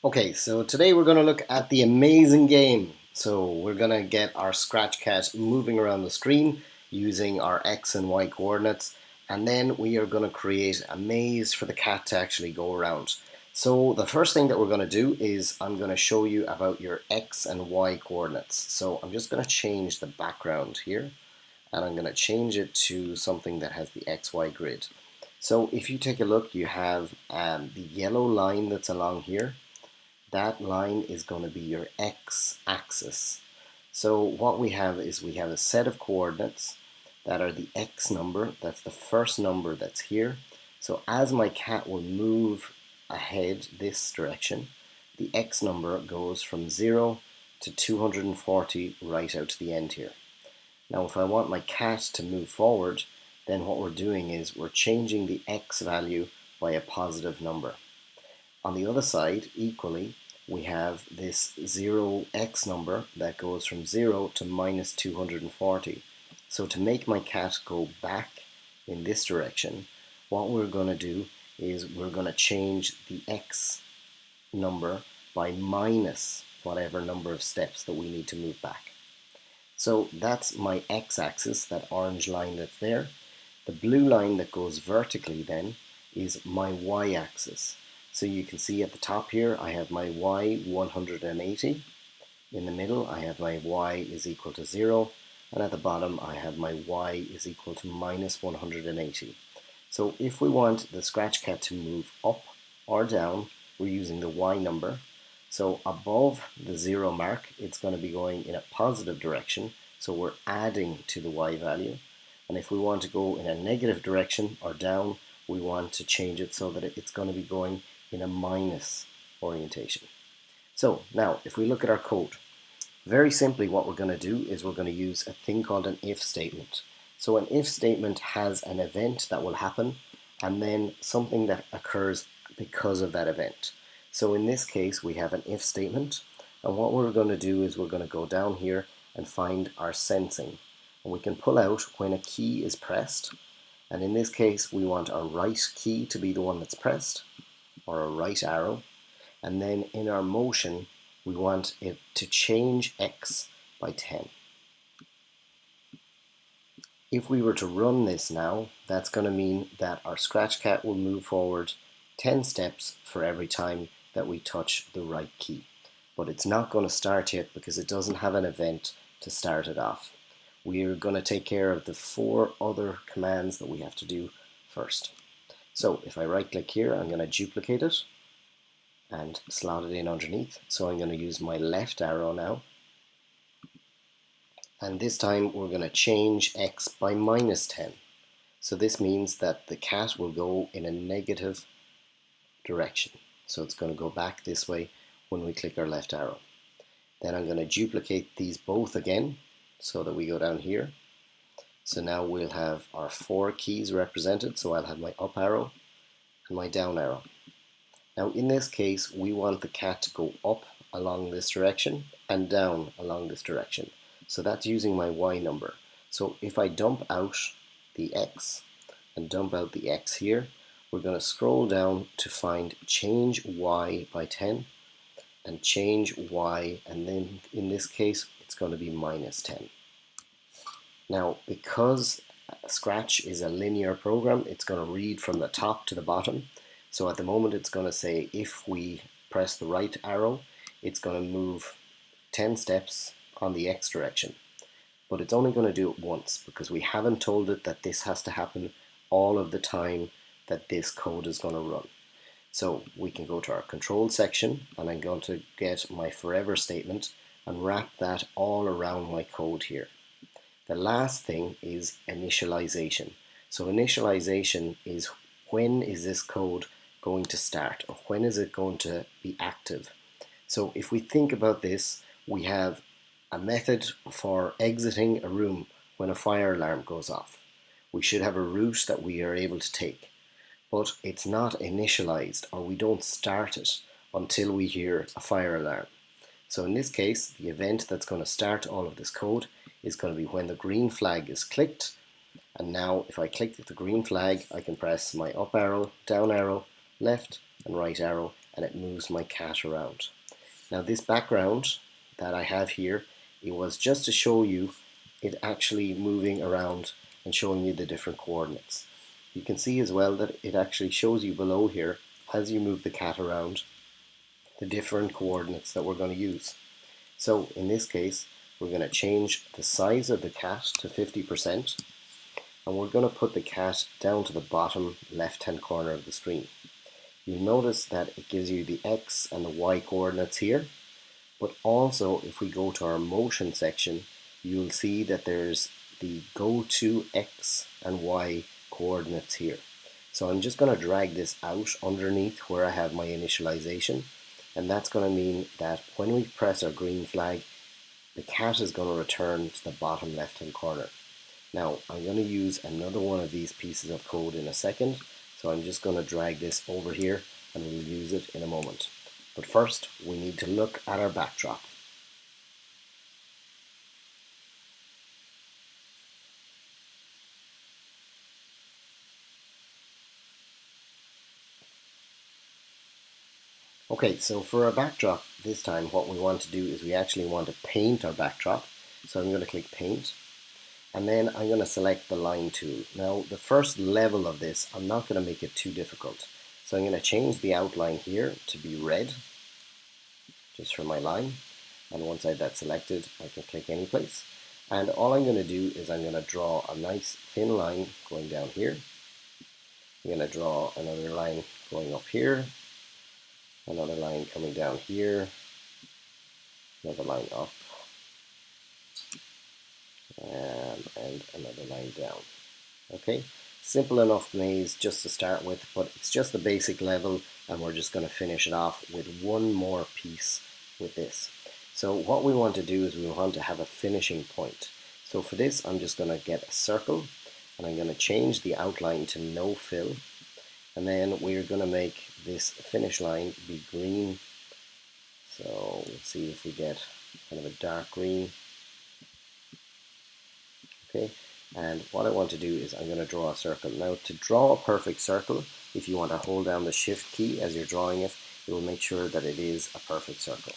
Okay, so today we're going to look at the amazing game. So we're going to get our Scratch Cat moving around the screen using our X and Y coordinates, and then we are going to create a maze for the cat to actually go around. So the first thing that we're going to do is I'm going to show you about your X and Y coordinates. So I'm just going to change the background here, and I'm going to change it to something that has the XY grid. So if you take a look, you have the yellow line that's along here. That line is going to be your x-axis. So what we have is we have a set of coordinates that are the x number. That's the first number that's here. So as my cat will move ahead this direction, the x number goes from 0 to 240 right out to the end here. Now if I want my cat to move forward, then what we're doing is we're changing the x value by a positive number. On the other side, equally, we have this 0x number that goes from 0 to minus 240. So to make my cat go back in this direction, what we're going to do is we're going to change the x number by minus whatever number of steps that we need to move back. So that's my x-axis, that orange line that's there. The blue line that goes vertically then is my y-axis. So you can see at the top here I have my y 180, in the middle I have my y is equal to 0, and at the bottom I have my y is equal to minus 180. So if we want the Scratch Cat to move up or down, we're using the y number. So above the 0 mark it's going to be going in a positive direction, so we're adding to the y value. And if we want to go in a negative direction or down, we want to change it so that it's going to be going in a minus orientation. So now if we look at our code, very simply what we're going to do is we're going to use a thing called an if statement. So an if statement has an event that will happen and then something that occurs because of that event. So in this case we have an if statement, and what we're going to do is we're going to go down here and find our sensing, and we can pull out when a key is pressed, and in this case we want our right key to be the one that's pressed, or a right arrow, and then in our motion we want it to change x by 10. If we were to run this now, that's going to mean that our Scratch Cat will move forward 10 steps for every time that we touch the right key. But it's not going to start yet because it doesn't have an event to start it off. We're going to take care of the 4 other commands that we have to do first. So if I right click here, I'm going to duplicate it and slot it in underneath. So I'm going to use my left arrow now. And this time we're going to change x by minus 10. So this means that the cat will go in a negative direction. So it's going to go back this way when we click our left arrow. Then I'm going to duplicate these both again so that we go down here. So now we'll have our 4 keys represented. So I'll have my up arrow and my down arrow. Now in this case we want the cat to go up along this direction and down along this direction. So that's using my y number. So if I dump out the x and dump out the x here, we're going to scroll down to find change y by 10 and change y, and then in this case it's going to be minus 10. Now because Scratch is a linear program, it's going to read from the top to the bottom. So at the moment it's going to say if we press the right arrow, it's going to move 10 steps on the x direction. But it's only going to do it once because we haven't told it that this has to happen all of the time that this code is going to run. So we can go to our control section, and I'm going to get my forever statement and wrap that all around my code here. The last thing is initialization. So initialization is when is this code going to start, or when is it going to be active. So if we think about this, we have a method for exiting a room when a fire alarm goes off. We should have a route that we are able to take, but it's not initialized, or we don't start it until we hear a fire alarm. So in this case, the event that's going to start all of this code is going to be when the green flag is clicked. And now if I click the green flag, I can press my up arrow, down arrow, left and right arrow, and it moves my cat around. Now this background that I have here, it was just to show you it actually moving around and showing you the different coordinates. You can see as well that it actually shows you below here, as you move the cat around, the different coordinates that we're going to use. So in this case, we're going to change the size of the cat to 50%, and we're going to put the cat down to the bottom left-hand corner of the screen. You'll notice that it gives you the X and the Y coordinates here, but also if we go to our motion section, you'll see that there's the go to X and Y coordinates here. So I'm just going to drag this out underneath where I have my initialization, and that's going to mean that when we press our green flag, the cat is going to return to the bottom left hand corner. Now I'm going to use another one of these pieces of code in a second, so I'm just going to drag this over here and we'll use it in a moment. But first we need to look at our backdrop. Okay, so for our backdrop this time what we want to do is we actually want to paint our backdrop. So I'm going to click paint, and then I'm going to select the line tool. Now the first level of this, I'm not going to make it too difficult. So I'm going to change the outline here to be red, just for my line. And once I have that selected, I can click any place. And all I'm going to do is I'm going to draw a nice thin line going down here. I'm going to draw another line going up here, another line coming down here, another line up, and another line down. Okay, simple enough maze just to start with, but it's just the basic level, and we're just going to finish it off with one more piece with this. So what we want to do is we want to have a finishing point. So for this, I'm just going to get a circle, and I'm going to change the outline to no fill, and then we're going to make this finish line be green. So let's see if we get kind of a dark green. Okay, and what I want to do is I'm going to draw a circle. Now to draw a perfect circle, if you want to hold down the shift key as you're drawing it, it will make sure that it is a perfect circle.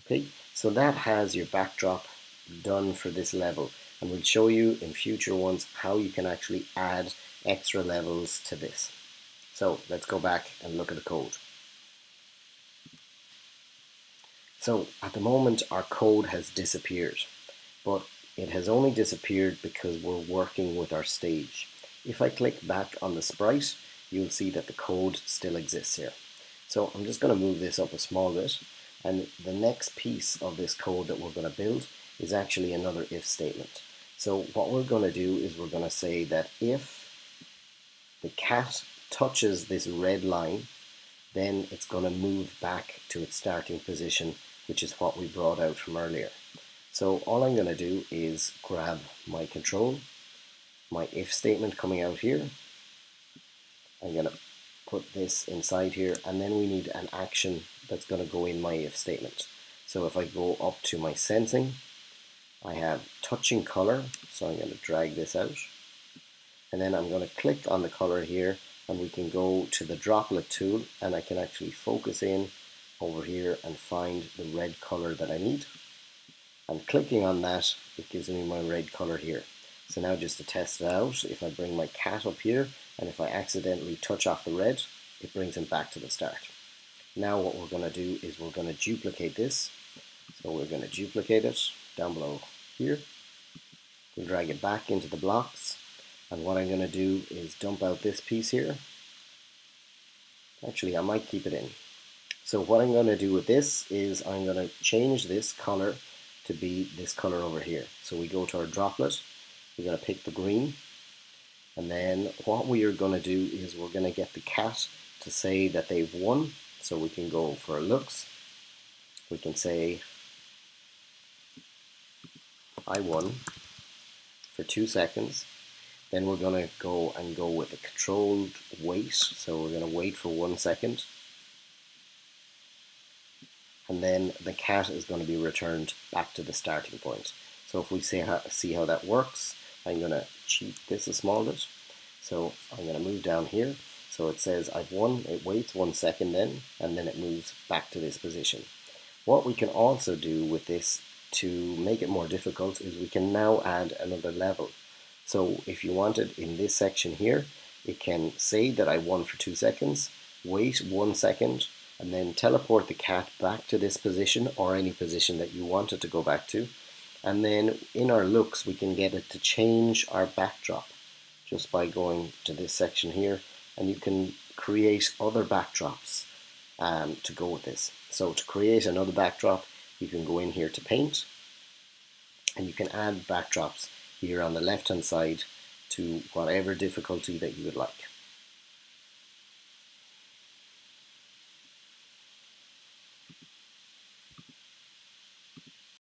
Okay, so that has your backdrop done for this level, and we'll show you in future ones how you can actually add extra levels to this. So let's go back and look at the code. So at the moment our code has disappeared, but it has only disappeared because we're working with our stage. If I click back on the sprite, you'll see that the code still exists here. So I'm just going to move this up a small bit, and the next piece of this code that we're going to build is actually another if statement. So what we're going to do is we're going to say that if the cat touches this red line, then it's going to move back to its starting position, which is what we brought out from earlier. So all I'm going to do is grab my control, my if statement coming out here. I'm going to put this inside here, and then we need an action that's going to go in my if statement. So if I go up to my sensing, I have touching color, so I'm going to drag this out. And then I'm going to click on the color here, and we can go to the droplet tool, and I can actually focus in over here and find the red color that I need. And clicking on that, it gives me my red color here. So now just to test it out, if I bring my cat up here, and if I accidentally touch off the red, it brings him back to the start. Now what we're going to do is we're going to duplicate this. So we're going to duplicate it down below here. We'll drag it back into the blocks. And what I'm going to do is dump out this piece here. Actually, I might keep it in. So what I'm going to do with this is I'm going to change this color to be this color over here. So we go to our droplet, we're going to pick the green, and then what we are going to do is we're going to get the cat to say that they've won. So we can go for looks, we can say I won for 2 seconds. Then we're going to go with a controlled wait, so we're going to wait for 1 second. And then the cat is going to be returned back to the starting point. So if we see how that works, I'm going to cheat this a small bit. So I'm going to move down here. So it says I've won, it waits 1 second then, and then it moves back to this position. What we can also do with this to make it more difficult is we can now add another level. So if you wanted in this section here, it can say that I won for 2 seconds, wait 1 second, and then teleport the cat back to this position or any position that you want it to go back to. And then in our looks, we can get it to change our backdrop just by going to this section here, and you can create other backdrops to go with this. So to create another backdrop, you can go in here to paint, and you can add backdrops here on the left hand side to whatever difficulty that you would like.